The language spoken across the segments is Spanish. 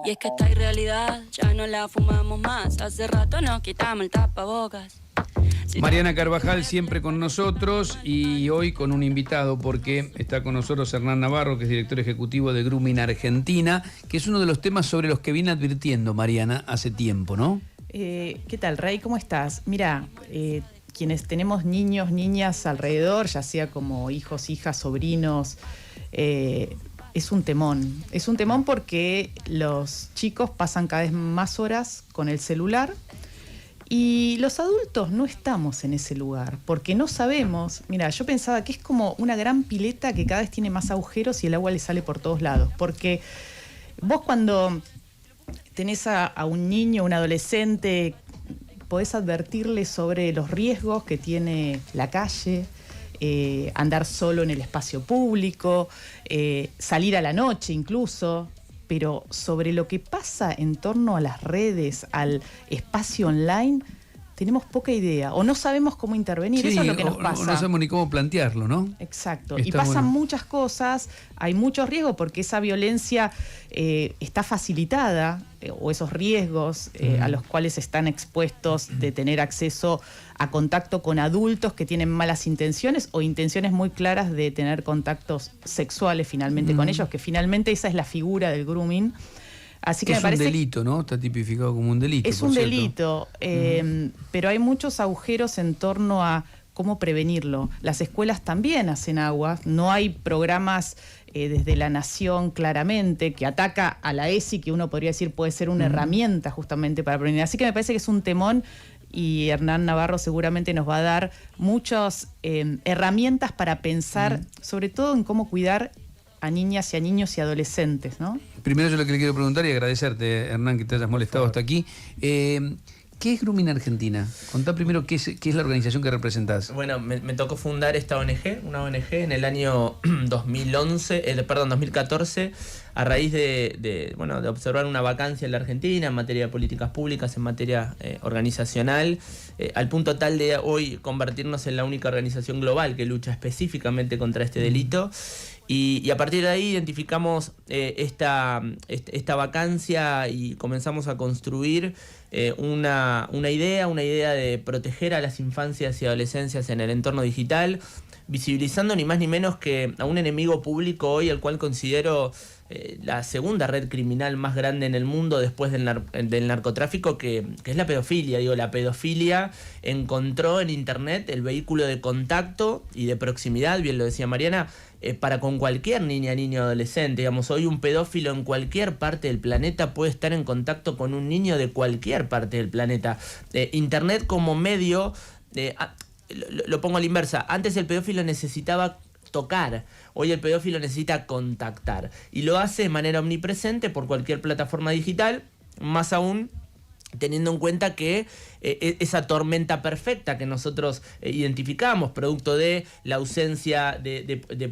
Y es que esta irrealidad ya no la fumamos más. Hace rato nos quitamos el tapabocas. Mariana Carvajal siempre con nosotros y hoy con un invitado porque está con nosotros Hernán Navarro, que es director ejecutivo de Grooming Argentina, que es uno de los temas sobre los que viene advirtiendo Mariana hace tiempo, ¿no? ¿Qué tal, Rey? ¿Cómo estás? Mira, quienes tenemos niños, niñas alrededor, ya sea como hijos, hijas, sobrinos, es un temón. Es un temón porque los chicos pasan cada vez más horas con el celular y los adultos no estamos en ese lugar porque no sabemos. Mira, yo pensaba que es como una gran pileta que cada vez tiene más agujeros y el agua le sale por todos lados. Porque vos cuando tenés a un niño, un adolescente, podés advertirle sobre los riesgos que tiene la calle, andar solo en el espacio público, salir a la noche incluso, pero sobre lo que pasa en torno a las redes, al espacio online, tenemos poca idea, o no sabemos cómo intervenir. Sí, eso es lo que nos pasa. No sabemos ni cómo plantearlo, ¿no? Exacto. Y pasan muchas cosas, hay muchos riesgos porque esa violencia está facilitada, o esos riesgos a los cuales están expuestos de tener acceso a contacto con adultos que tienen malas intenciones o intenciones muy claras de tener contactos sexuales finalmente con ellos, que finalmente esa es la figura del grooming. Así que es me parece un delito, ¿no? Está tipificado como un delito. Es un delito, pero hay muchos agujeros en torno a cómo prevenirlo. Las escuelas también hacen aguas, no hay programas desde la Nación claramente que ataca a la ESI, que uno podría decir puede ser una herramienta justamente para prevenir. Así que me parece que es un temón y Hernán Navarro seguramente nos va a dar muchas herramientas para pensar, sobre todo en cómo cuidar a niñas y a niños y adolescentes, ¿no? Primero yo lo que le quiero preguntar y agradecerte, Hernán, que te hayas molestado hasta aquí. ¿Qué es Grooming Argentina? Contá primero qué es la organización que representás. Bueno, me tocó fundar esta ONG, una ONG en el año 2014, a raíz de observar una vacancia en la Argentina en materia de políticas públicas, en materia organizacional, al punto tal de hoy convertirnos en la única organización global que lucha específicamente contra este delito. Y a partir de ahí identificamos esta vacancia y comenzamos a construir una idea de proteger a las infancias y adolescencias en el entorno digital, visibilizando ni más ni menos que a un enemigo público hoy, al cual considero la segunda red criminal más grande en el mundo después del narcotráfico, que es la pedofilia. La pedofilia encontró en internet el vehículo de contacto y de proximidad, bien lo decía Mariana, para con cualquier niña, niño, adolescente. Hoy un pedófilo en cualquier parte del planeta puede estar en contacto con un niño de cualquier parte del planeta. Internet como medio, lo pongo a la inversa, antes el pedófilo necesitaba tocar, hoy el pedófilo necesita contactar y lo hace de manera omnipresente por cualquier plataforma digital, más aún teniendo en cuenta que esa tormenta perfecta que nosotros identificamos, producto de la ausencia de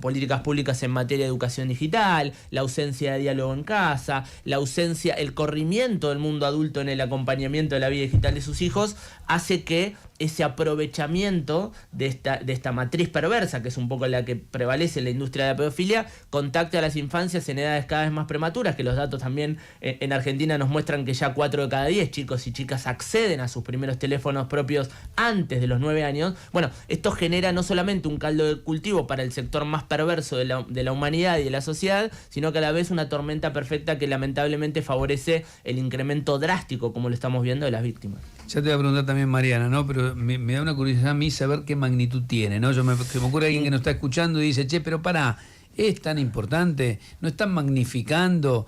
políticas públicas en materia de educación digital, la ausencia de diálogo en casa, la ausencia, el corrimiento del mundo adulto en el acompañamiento de la vida digital de sus hijos, hace que ese aprovechamiento de esta matriz perversa, que es un poco la que prevalece en la industria de la pedofilia, contacte a las infancias en edades cada vez más prematuras, que los datos también en Argentina nos muestran que ya 4 de cada 10 chicos y chicas acceden a sus primeros teléfonos propios antes de los 9 años. Bueno, esto genera no solamente un caldo de cultivo para el sector más perverso de la humanidad y de la sociedad, sino que a la vez una tormenta perfecta que lamentablemente favorece el incremento drástico, como lo estamos viendo, de las víctimas. Ya te voy a preguntar también, Mariana, ¿no? Pero me da una curiosidad a mí saber qué magnitud tiene, ¿no? Se me ocurre alguien que nos está escuchando y dice, che, pero pará, ¿es tan importante? ¿No están magnificando?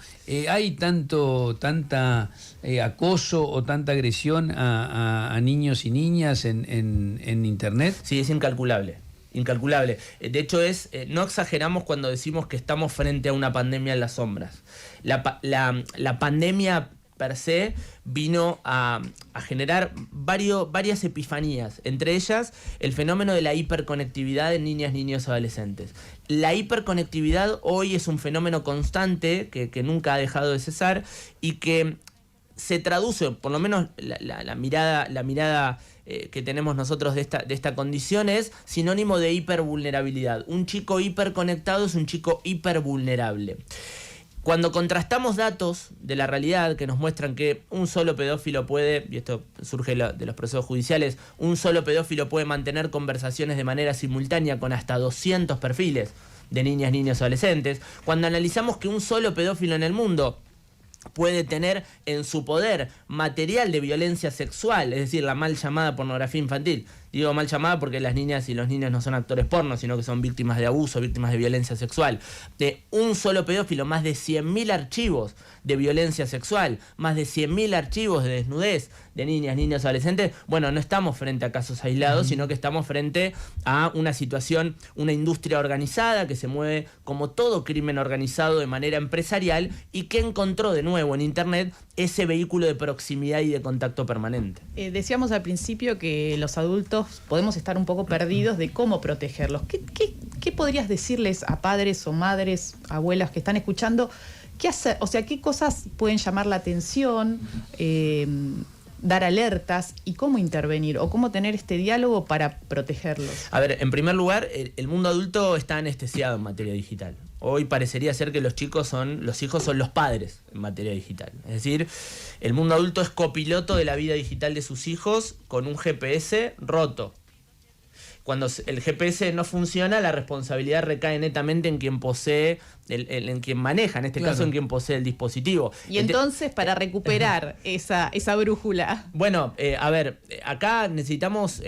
¿Hay tanta acoso o tanta agresión a niños y niñas en Internet? Sí, es incalculable. Incalculable. De hecho, no exageramos cuando decimos que estamos frente a una pandemia en las sombras. La pandemia per se vino a generar varias epifanías, entre ellas el fenómeno de la hiperconectividad en niñas, niños, adolescentes. La hiperconectividad hoy es un fenómeno constante que nunca ha dejado de cesar y que se traduce, por lo menos la mirada que tenemos nosotros de esta condición es sinónimo de hipervulnerabilidad. Un chico hiperconectado es un chico hipervulnerable. Cuando contrastamos datos de la realidad que nos muestran que un solo pedófilo puede, y esto surge de los procesos judiciales, un solo pedófilo puede mantener conversaciones de manera simultánea con hasta 200 perfiles de niñas, niños, adolescentes, cuando analizamos que un solo pedófilo en el mundo puede tener en su poder material de violencia sexual, es decir, la mal llamada pornografía infantil. Digo mal llamada porque las niñas y los niños no son actores porno, sino que son víctimas de abuso, víctimas de violencia sexual. De un solo pedófilo, más de 100.000 archivos de violencia sexual, más de 100.000 archivos de desnudez de niñas, niños, adolescentes. Bueno, no estamos frente a casos aislados, sino que estamos frente a una situación, una industria organizada que se mueve como todo crimen organizado de manera empresarial y que encontró de nuevo en Internet ese vehículo de proximidad y de contacto permanente. Decíamos al principio que los adultos podemos estar un poco perdidos de cómo protegerlos. ¿Qué podrías decirles a padres o madres, abuelas que están escuchando? ¿Qué hacer? O sea, ¿qué cosas pueden llamar la atención, dar alertas y cómo intervenir o cómo tener este diálogo para protegerlos? A ver, en primer lugar, el mundo adulto está anestesiado en materia digital. Hoy parecería ser que los hijos son los padres en materia digital. Es decir, el mundo adulto es copiloto de la vida digital de sus hijos con un GPS roto. Cuando el GPS no funciona, la responsabilidad recae netamente en quien posee, en quien maneja, en este caso en quien posee el dispositivo. Y entonces, para recuperar esa brújula. Bueno, a ver, acá necesitamos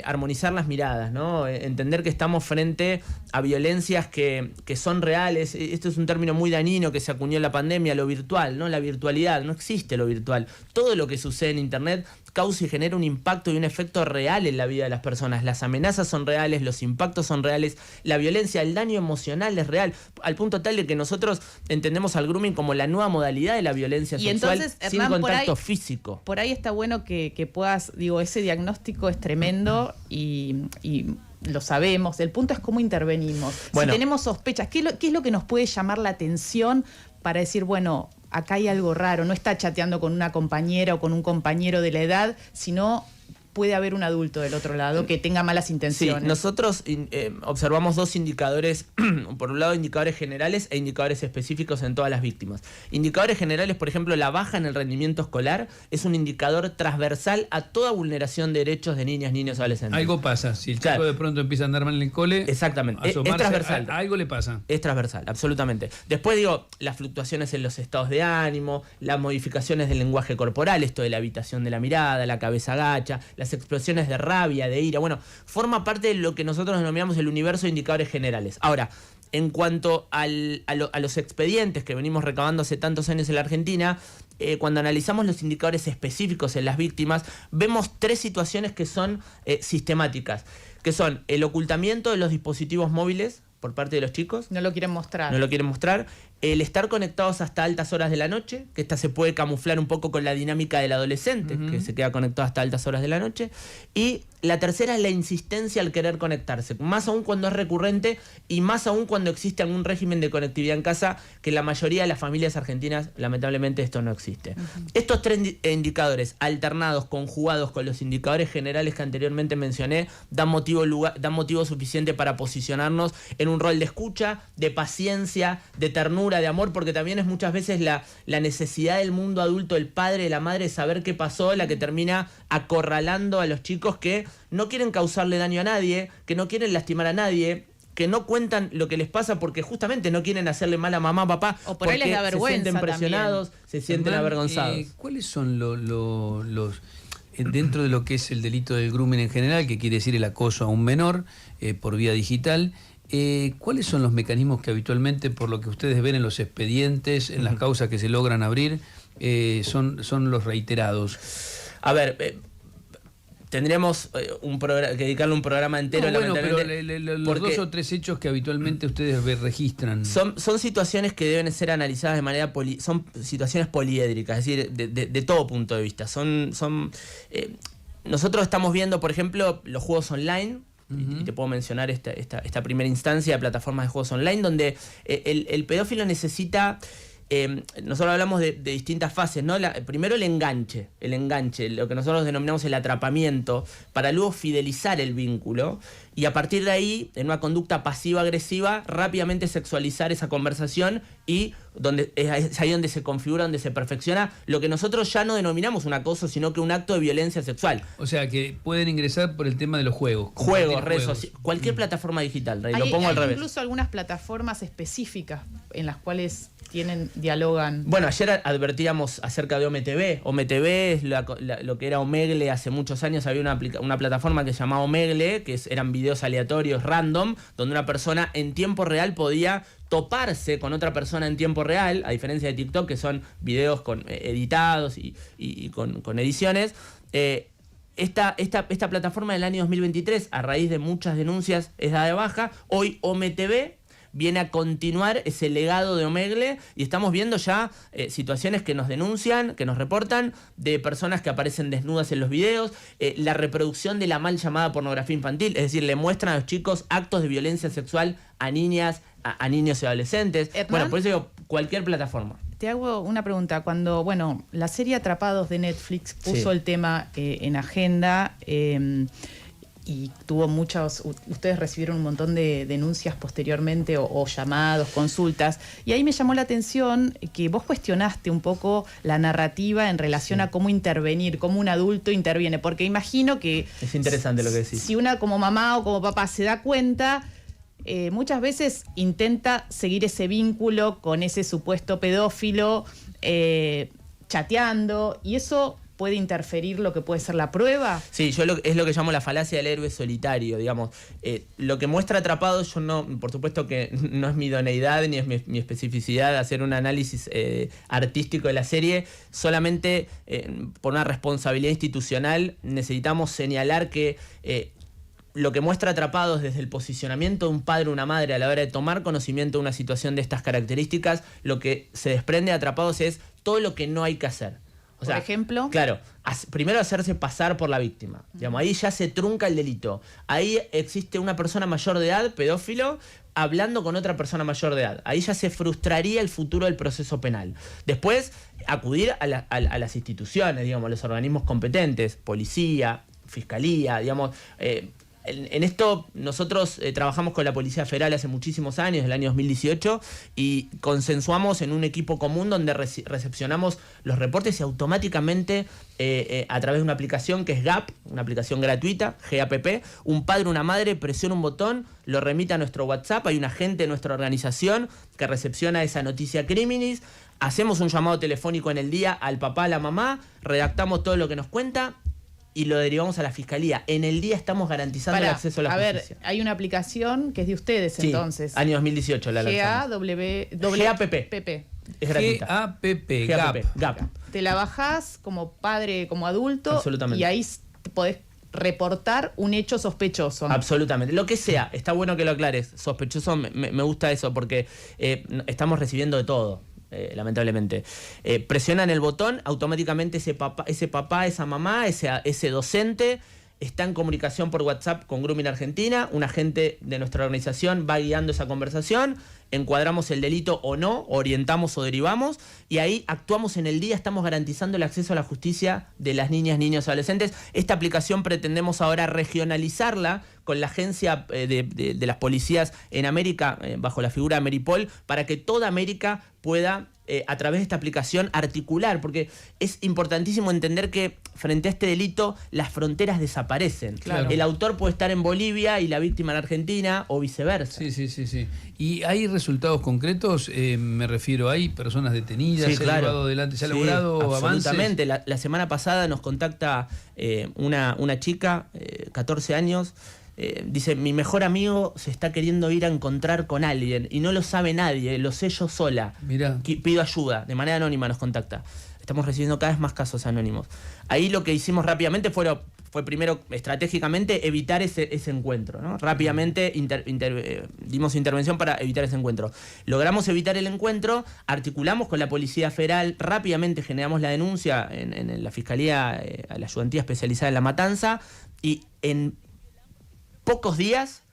armonizar las miradas, ¿no? Entender que estamos frente a violencias que son reales. Esto es un término muy dañino que se acuñó en la pandemia, lo virtual, ¿no? La virtualidad, no existe lo virtual. Todo lo que sucede en Internet causa y genera un impacto y un efecto real en la vida de las personas. Las amenazas son reales, los impactos son reales, la violencia, el daño emocional es real, al punto tal de que nosotros entendemos al grooming como la nueva modalidad de la violencia sexual, entonces, Hernán, sin contacto físico. Por ahí está bueno que puedas, ese diagnóstico es tremendo y lo sabemos. El punto es cómo intervenimos. Bueno, si tenemos sospechas, ¿qué es lo que nos puede llamar la atención para decir, bueno, acá hay algo raro? No está chateando con una compañera o con un compañero de la edad, sino puede haber un adulto del otro lado que tenga malas intenciones. Sí, nosotros observamos dos indicadores, por un lado indicadores generales e indicadores específicos en todas las víctimas. Indicadores generales, por ejemplo, la baja en el rendimiento escolar es un indicador transversal a toda vulneración de derechos de niñas, niños, adolescentes. Algo pasa, si el chico de pronto empieza a andar mal en el cole, exactamente, es transversal. Algo le pasa. Es transversal, absolutamente. Después las fluctuaciones en los estados de ánimo, las modificaciones del lenguaje corporal, esto de la habitación de la mirada, la cabeza agacha, las explosiones de rabia, de ira, bueno, forma parte de lo que nosotros denominamos el universo de indicadores generales. Ahora, en cuanto a los expedientes que venimos recabando hace tantos años en la Argentina, cuando analizamos los indicadores específicos en las víctimas, vemos tres situaciones que son sistemáticas, que son el ocultamiento de los dispositivos móviles por parte de los chicos. No lo quieren mostrar. No lo quieren mostrar. El estar conectados hasta altas horas de la noche, que esta se puede camuflar un poco con la dinámica del adolescente, que se queda conectado hasta altas horas de la noche. Y la tercera es la insistencia al querer conectarse, más aún cuando es recurrente y más aún cuando existe algún régimen de conectividad en casa, que en la mayoría de las familias argentinas, lamentablemente, esto no existe. Estos tres indicadores alternados, conjugados con los indicadores generales que anteriormente mencioné, dan motivo suficiente para posicionarnos en un rol de escucha, de paciencia, de ternura, de amor, porque también es muchas veces la necesidad del mundo adulto, el padre, de la madre, de saber qué pasó, la que termina acorralando a los chicos que no quieren causarle daño a nadie, que no quieren lastimar a nadie, que no cuentan lo que les pasa porque justamente no quieren hacerle mal a mamá, papá, o por ahí les da vergüenza, se sienten presionados, se sienten avergonzados. ¿Cuáles son los dentro de lo que es el delito del grooming en general, que quiere decir el acoso a un menor por vía digital? ¿Cuáles son los mecanismos que habitualmente, por lo que ustedes ven en los expedientes, en las causas que se logran abrir, son los reiterados? A ver, tendríamos que dedicarle un programa entero. No, bueno, pero los dos o tres hechos que habitualmente ustedes registran. Son situaciones que deben ser analizadas de manera son situaciones poliédricas, es decir, de todo punto de vista. Nosotros estamos viendo, por ejemplo, los juegos online. Y te puedo mencionar esta primera instancia de plataformas de juegos online, donde el pedófilo necesita... nosotros hablamos de distintas fases, ¿no? Primero el enganche, lo que nosotros denominamos el atrapamiento, para luego fidelizar el vínculo. y a partir de ahí, en una conducta pasiva-agresiva, rápidamente sexualizar esa conversación y es ahí donde se configura, donde se perfecciona lo que nosotros ya no denominamos un acoso, sino que un acto de violencia sexual. O sea, que pueden ingresar por el tema de los juegos. Juegos, redes sociales, cualquier plataforma digital, Rey, lo pongo al revés. Incluso algunas plataformas específicas en las cuales dialogan. Bueno, ayer advertíamos acerca de OmeTV. OmeTV es lo que era Omegle hace muchos años. Había una plataforma que se llamaba Omegle, que eran videos aleatorios random, donde una persona en tiempo real podía toparse con otra persona en tiempo real, a diferencia de TikTok, que son videos editados y con ediciones. Esta plataforma del año 2023, a raíz de muchas denuncias, es dada de baja. Hoy OmeTV viene a continuar ese legado de Omegle y estamos viendo ya situaciones que nos denuncian, que nos reportan, de personas que aparecen desnudas en los videos, la reproducción de la mal llamada pornografía infantil, es decir, le muestran a los chicos actos de violencia sexual a niñas, a niños y adolescentes. Hernán, bueno, por eso digo, cualquier plataforma. Te hago una pregunta. Cuando, la serie Atrapados de Netflix puso el tema en agenda, y tuvo ustedes recibieron un montón de denuncias posteriormente o llamados, consultas, y ahí me llamó la atención que vos cuestionaste un poco la narrativa en relación a cómo intervenir, cómo un adulto interviene, porque imagino que... Es interesante lo que decís. Si una como mamá o como papá se da cuenta, muchas veces intenta seguir ese vínculo con ese supuesto pedófilo, chateando, y eso puede interferir lo que puede ser la prueba. Sí, es lo que llamo la falacia del héroe solitario, digamos. Lo que muestra Atrapados, por supuesto que no es mi idoneidad ni es mi especificidad de hacer un análisis artístico de la serie, solamente por una responsabilidad institucional necesitamos señalar que lo que muestra Atrapados desde el posicionamiento de un padre o una madre a la hora de tomar conocimiento de una situación de estas características, lo que se desprende de Atrapados es todo lo que no hay que hacer. O sea, por ejemplo, claro, primero hacerse pasar por la víctima. Digamos, ahí ya se trunca el delito. Ahí existe una persona mayor de edad, pedófilo, hablando con otra persona mayor de edad. Ahí ya se frustraría el futuro del proceso penal. Después, acudir a las instituciones, digamos, a los organismos competentes, policía, fiscalía, digamos. En esto nosotros trabajamos con la Policía Federal hace muchísimos años, el año 2018, y consensuamos en un equipo común donde recepcionamos los reportes y automáticamente a través de una aplicación que es GAP, una aplicación gratuita, GAPP, un padre o una madre presiona un botón, lo remite a nuestro WhatsApp, hay un agente de nuestra organización que recepciona esa noticia criminis, hacemos un llamado telefónico en el día al papá, a la mamá, redactamos todo lo que nos cuenta y lo derivamos a la fiscalía. En el día estamos garantizando el acceso a la justicia. A ver, hay una aplicación que es de ustedes, sí, entonces. Año 2018 la lanzamos. GAPP. Es gratuita. GAPP. Te la bajás como padre, como adulto. Absolutamente. Y ahí podés reportar un hecho sospechoso. Absolutamente. Lo que sea. Está bueno que lo aclares. Sospechoso, me gusta eso porque estamos recibiendo de todo. Lamentablemente. Presionan el botón, automáticamente ese papá, esa mamá, ese docente está en comunicación por WhatsApp con Grooming Argentina, un agente de nuestra organización va guiando esa conversación, encuadramos el delito o no, orientamos o derivamos, y ahí actuamos en el día, estamos garantizando el acceso a la justicia de las niñas, niños y adolescentes. Esta aplicación pretendemos ahora regionalizarla con la agencia de las policías en América, bajo la figura de Ameripol, para que toda América pueda, a través de esta aplicación, articular, porque es importantísimo entender que frente a este delito las fronteras desaparecen. Claro. El autor puede estar en Bolivia y la víctima en Argentina o viceversa. Sí. ¿Y hay resultados concretos? Me refiero, ¿hay personas detenidas? Sí, ¿Se ha claro. llevado adelante? ¿Se ha logrado avances? Absolutamente. La semana pasada nos contacta una chica, 14 años, dice, mi mejor amigo se está queriendo ir a encontrar con alguien y no lo sabe nadie, lo sé yo sola. Mirá. Pido ayuda, de manera anónima nos contacta. Estamos recibiendo cada vez más casos anónimos. Ahí lo que hicimos rápidamente fue primero, estratégicamente, evitar ese encuentro, ¿no? Rápidamente dimos intervención para evitar ese encuentro. Logramos evitar el encuentro, articulamos con la Policía Federal, rápidamente generamos la denuncia en la Fiscalía, la Ayudantía Especializada en la Matanza, y en pocos días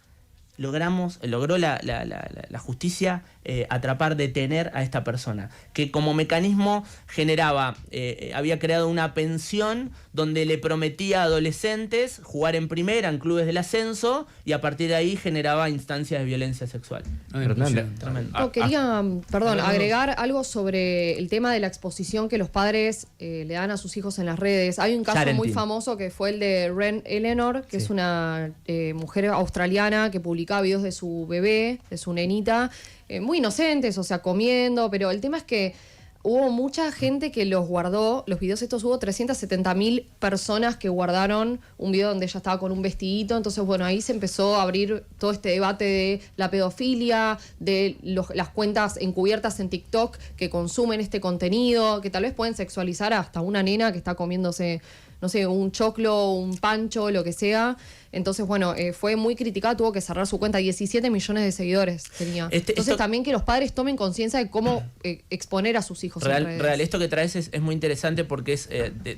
logró la justicia atrapar, detener a esta persona, que como mecanismo había creado una pensión donde le prometía a adolescentes jugar en primera, en clubes del ascenso, y a partir de ahí generaba instancias de violencia sexual. Tremendo. No, quería, agregar algo sobre el tema de la exposición que los padres le dan a sus hijos en las redes. Hay un caso muy famoso que fue el de Ren Eleanor, que es una mujer australiana que publicaba videos de su bebé, de su nenita, muy inocentes, o sea, comiendo, pero el tema es que hubo mucha gente que los guardó, los videos estos, hubo 370.000 personas que guardaron un video donde ella estaba con un vestidito, entonces bueno, ahí se empezó a abrir todo este debate de la pedofilia, de las cuentas encubiertas en TikTok que consumen este contenido, que tal vez pueden sexualizar hasta una nena que está comiéndose, no sé, un choclo, un pancho, lo que sea. Entonces, bueno, fue muy criticada, tuvo que cerrar su cuenta, 17 millones de seguidores tenía. Entonces también que los padres tomen conciencia de cómo exponer a sus hijos en redes. Esto que traes es muy interesante porque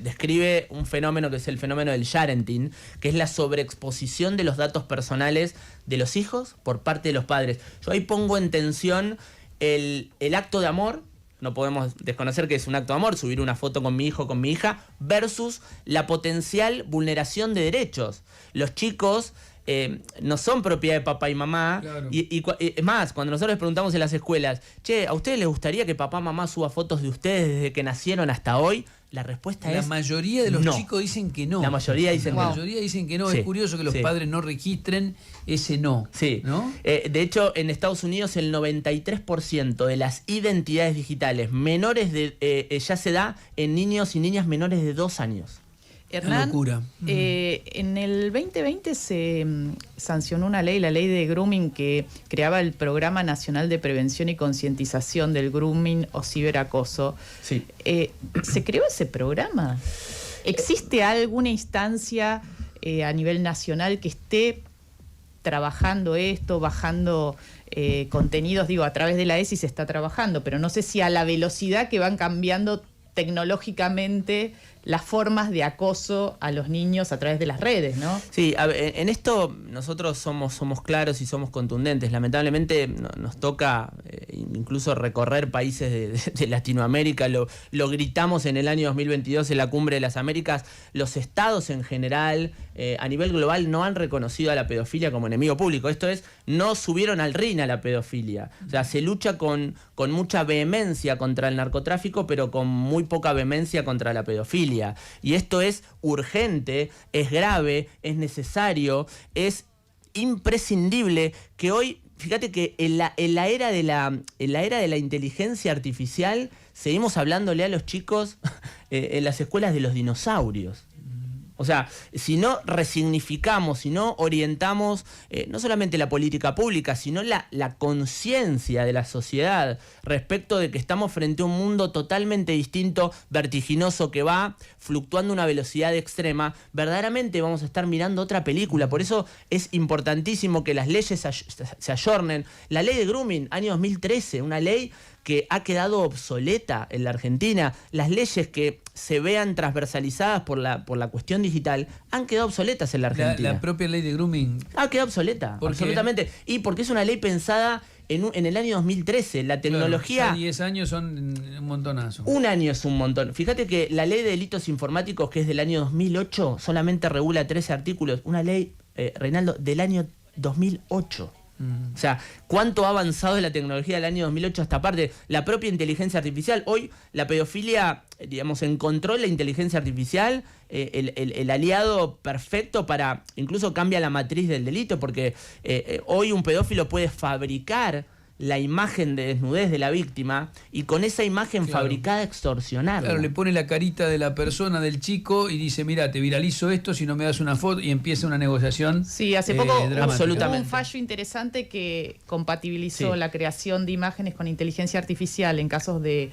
describe un fenómeno que es el fenómeno del sharenting, que es la sobreexposición de los datos personales de los hijos por parte de los padres. Yo ahí pongo en tensión el acto de amor. No podemos desconocer que es un acto de amor, subir una foto con mi hijo o con mi hija, versus la potencial vulneración de derechos. Los chicos no son propiedad de papá y mamá. Claro. Y es más, cuando nosotros les preguntamos en las escuelas, che, ¿a ustedes les gustaría que papá y mamá suba fotos de ustedes desde que nacieron hasta hoy? La respuesta es la mayoría de los chicos dicen que no. La mayoría dicen que no. La mayoría dicen que no. Sí, es curioso que los padres no registren ese no. Sí. ¿No? De hecho, en Estados Unidos el 93% de las identidades digitales menores ya se da en niños y niñas menores de 2 años. Hernán, locura. En el 2020 se sancionó una ley, la ley de grooming, que creaba el Programa Nacional de Prevención y Concientización del Grooming o Ciberacoso. Sí. ¿Se creó ese programa? ¿Existe alguna instancia a nivel nacional que esté trabajando esto, bajando contenidos? Digo, a través de la ESI se está trabajando, pero no sé si a la velocidad que van cambiando tecnológicamente las formas de acoso a los niños a través de las redes, ¿no? Sí, en esto nosotros somos claros y somos contundentes. Lamentablemente nos toca incluso recorrer países de Latinoamérica. Lo gritamos en el año 2022 en la Cumbre de las Américas. Los estados en general, a nivel global, no han reconocido a la pedofilia como enemigo público. Esto es, no subieron al ring a la pedofilia. O sea, se lucha con mucha vehemencia contra el narcotráfico, pero con muy poca vehemencia contra la pedofilia. Y esto es urgente, es grave, es necesario, es imprescindible que hoy, fíjate que en la era de la inteligencia artificial seguimos hablándole a los chicos en las escuelas de los dinosaurios. O sea, si no resignificamos, si no orientamos no solamente la política pública, sino la conciencia de la sociedad respecto de que estamos frente a un mundo totalmente distinto, vertiginoso, que va fluctuando a una velocidad extrema, verdaderamente vamos a estar mirando otra película. Por eso es importantísimo que las leyes se ayornen. La ley de grooming, año 2013, una ley que ha quedado obsoleta en la Argentina. Las leyes que se vean transversalizadas por la cuestión digital han quedado obsoletas en la Argentina. La propia ley de grooming ha quedado obsoleta, absolutamente. Y porque es una ley pensada en el año 2013. La tecnología... Claro, 10 años son un montonazo. Un año es un montón. Fíjate que la ley de delitos informáticos, que es del año 2008, solamente regula 13 artículos. Una ley, Reinaldo, del año 2008. O sea, ¿cuánto ha avanzado la tecnología del año 2008 hasta parte? La propia inteligencia artificial. Hoy la pedofilia, digamos, encontró en la inteligencia artificial el aliado perfecto para... Incluso cambia la matriz del delito, porque hoy un pedófilo puede fabricar la imagen de desnudez de la víctima y con esa imagen fabricada extorsionarla. Claro, le pone la carita de la persona, del chico, y dice, mira, te viralizo esto si no me das una foto, y empieza una negociación. Sí, hace poco absolutamente hubo un fallo interesante que compatibilizó la creación de imágenes con inteligencia artificial en casos de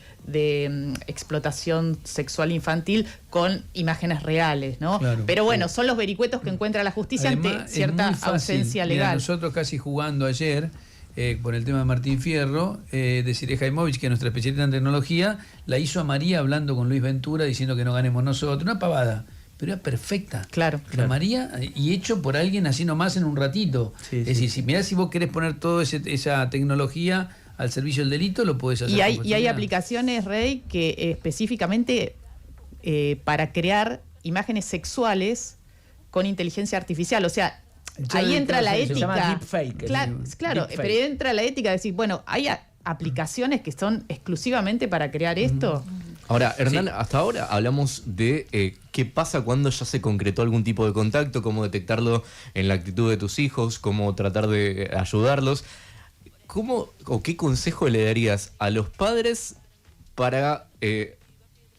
explotación sexual infantil con imágenes reales, ¿no? Claro, pero bueno, son los vericuetos que encuentra la justicia. Además, ante cierta ausencia legal. Mirá, nosotros casi jugando ayer... por el tema de Martín Fierro, Desiree Jaimovich, que es nuestra especialista en tecnología, la hizo a María hablando con Luis Ventura, diciendo que no ganemos nosotros, una pavada. pero era perfecta. Claro. Pero María, y hecho por alguien así nomás en un ratito. Sí, es decir, mirá, si vos querés poner toda esa tecnología al servicio del delito, lo podés hacer. Y hay aplicaciones, Rey, que específicamente para crear imágenes sexuales con inteligencia artificial. O sea, ahí entra la ética. Se llama deepfake. Claro, Deepfake. pero entra la ética de decir, bueno, hay aplicaciones que son exclusivamente para crear esto. Ahora, Hernán, hasta ahora hablamos de qué pasa cuando ya se concretó algún tipo de contacto, cómo detectarlo en la actitud de tus hijos, cómo tratar de ayudarlos. ¿Cómo o qué consejo le darías a los padres para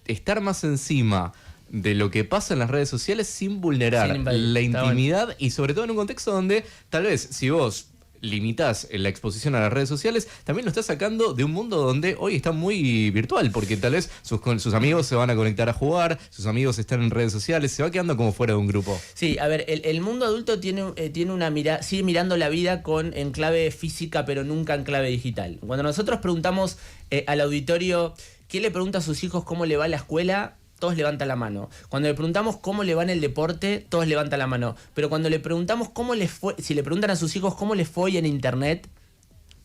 estar más encima de lo que pasa en las redes sociales sin vulnerar la intimidad y sobre todo en un contexto donde tal vez si vos limitás la exposición a las redes sociales, también lo estás sacando de un mundo donde hoy está muy virtual, porque tal vez sus amigos se van a conectar a jugar, sus amigos están en redes sociales, se va quedando como fuera de un grupo. Sí, a ver, el mundo adulto tiene una mirada, sigue mirando la vida en clave física, pero nunca en clave digital. Cuando nosotros preguntamos al auditorio, ¿quién le pregunta a sus hijos cómo le va a la escuela? Todos levantan la mano. Cuando le preguntamos cómo le va en el deporte, todos levantan la mano. Pero cuando le preguntamos cómo les fue, si le preguntan a sus hijos cómo les fue hoy en internet,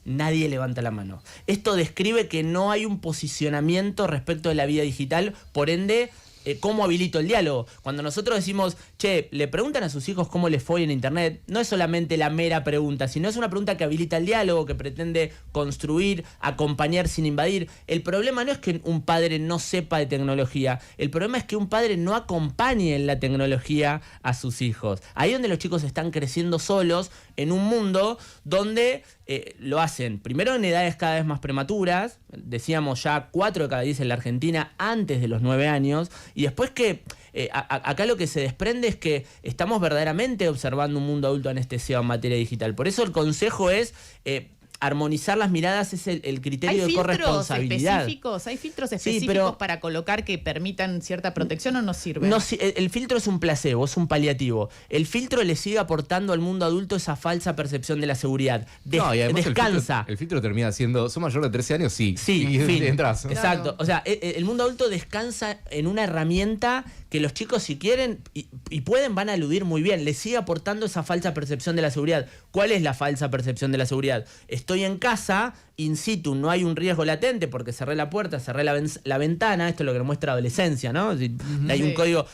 nadie levanta la mano. Esto describe que no hay un posicionamiento respecto de la vida digital, por ende, ¿cómo habilito el diálogo? Cuando nosotros decimos, che, le preguntan a sus hijos cómo les fue en internet, no es solamente la mera pregunta, sino es una pregunta que habilita el diálogo, que pretende construir, acompañar sin invadir. El problema no es que un padre no sepa de tecnología, el problema es que un padre no acompañe en la tecnología a sus hijos. Ahí es donde los chicos están creciendo solos en un mundo donde lo hacen primero en edades cada vez más prematuras, decíamos ya 4 de cada 10 en la Argentina antes de los 9 años, y después que acá lo que se desprende es que estamos verdaderamente observando un mundo adulto anestesiado en materia digital. Por eso el consejo es armonizar las miradas, es el criterio de corresponsabilidad. ¿Hay filtros específicos para colocar que permitan cierta protección o no sirven? No, el filtro es un placebo, es un paliativo. El filtro le sigue aportando al mundo adulto esa falsa percepción de la seguridad. No, y además descansa. El filtro termina siendo, ¿sos mayor de 13 años? Sí. Sí, y fin. entras. Exacto. O sea, el mundo adulto descansa en una herramienta que los chicos, si quieren y pueden, van a eludir muy bien. Les sigue aportando esa falsa percepción de la seguridad. ¿Cuál es la falsa percepción de la seguridad? Estoy en casa, in situ, no hay un riesgo latente porque cerré la puerta, cerré la ventana. Esto es lo que nos muestra adolescencia, ¿no? Hay un código...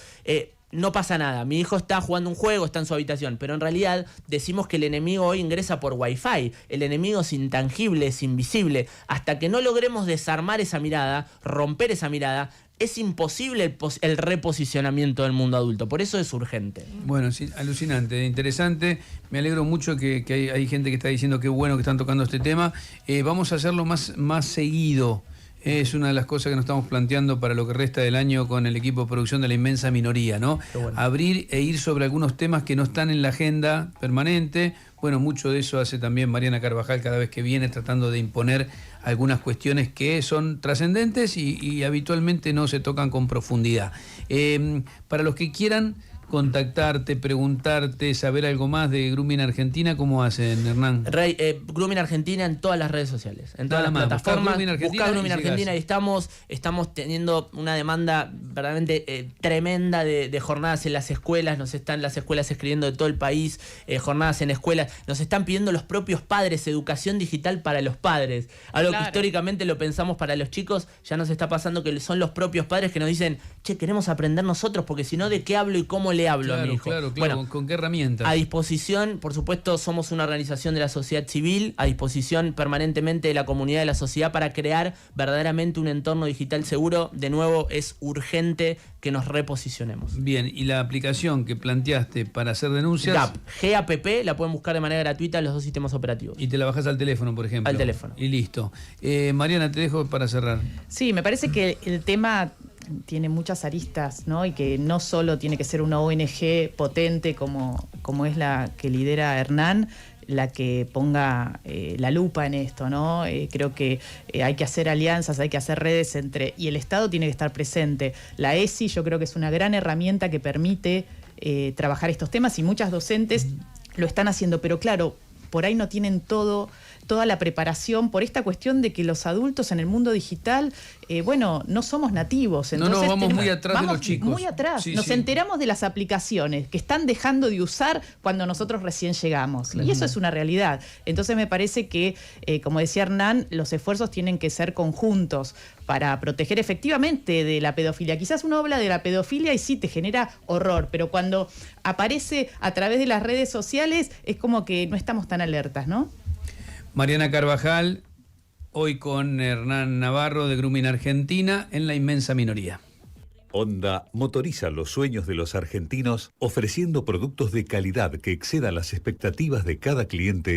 no pasa nada, mi hijo está jugando un juego, está en su habitación, pero en realidad decimos que el enemigo hoy ingresa por Wi-Fi. El enemigo es intangible, es invisible. Hasta que no logremos desarmar esa mirada, romper esa mirada, es imposible el reposicionamiento del mundo adulto. Por eso es urgente. Bueno, sí, alucinante, interesante. Me alegro mucho que hay gente que está diciendo que bueno que están tocando este tema. Vamos a hacerlo más seguido. Es una de las cosas que nos estamos planteando para lo que resta del año con el equipo de producción de La Inmensa Minoría, ¿no? Bueno. Abrir e ir sobre algunos temas que no están en la agenda permanente. Bueno, mucho de eso hace también Mariana Carvajal cada vez que viene, tratando de imponer algunas cuestiones que son trascendentes y habitualmente no se tocan con profundidad. Para los que quieran contactarte, preguntarte, saber algo más de Grooming Argentina, ¿cómo hacen, Hernán? Rey, Grooming Argentina en todas las redes sociales, en todas las plataformas. Buscá Grooming Argentina y estamos teniendo una demanda verdaderamente tremenda de jornadas en las escuelas. Nos están las escuelas escribiendo de todo el país, jornadas en escuelas. Nos están pidiendo los propios padres, educación digital para los padres. Algo que históricamente lo pensamos para los chicos, ya nos está pasando que son los propios padres que nos dicen, che, queremos aprender nosotros, porque si no, ¿de qué hablo y cómo le hablo a mi hijo? Claro. Bueno, ¿con qué herramientas? A disposición, por supuesto, somos una organización de la sociedad civil, a disposición permanentemente de la comunidad de la sociedad para crear verdaderamente un entorno digital seguro. De nuevo, es urgente que nos reposicionemos. Bien, y la aplicación que planteaste para hacer denuncias... GAPP, la pueden buscar de manera gratuita en los 2 sistemas operativos. Y te la bajás al teléfono, por ejemplo. Al teléfono. Y listo. Mariana, te dejo para cerrar. Sí, me parece que el tema tiene muchas aristas, ¿no? Y que no solo tiene que ser una ONG potente como es la que lidera Hernán, la que ponga la lupa en esto, ¿no? Creo que hay que hacer alianzas, hay que hacer redes y el Estado tiene que estar presente. La ESI yo creo que es una gran herramienta que permite trabajar estos temas y muchas docentes lo están haciendo, pero claro, por ahí no tienen toda la preparación por esta cuestión de que los adultos en el mundo digital, no somos nativos. Entonces vamos muy atrás de los chicos. Muy atrás. Sí, Nos enteramos de las aplicaciones que están dejando de usar cuando nosotros recién llegamos. Claro. Y eso es una realidad. Entonces me parece que, como decía Hernán, los esfuerzos tienen que ser conjuntos para proteger efectivamente de la pedofilia. Quizás uno habla de la pedofilia y sí te genera horror, pero cuando aparece a través de las redes sociales es como que no estamos tan alertas, ¿no? Mariana Carvajal, hoy con Hernán Navarro de Grooming Argentina en La Inmensa Minoría. Honda motoriza los sueños de los argentinos ofreciendo productos de calidad que excedan las expectativas de cada cliente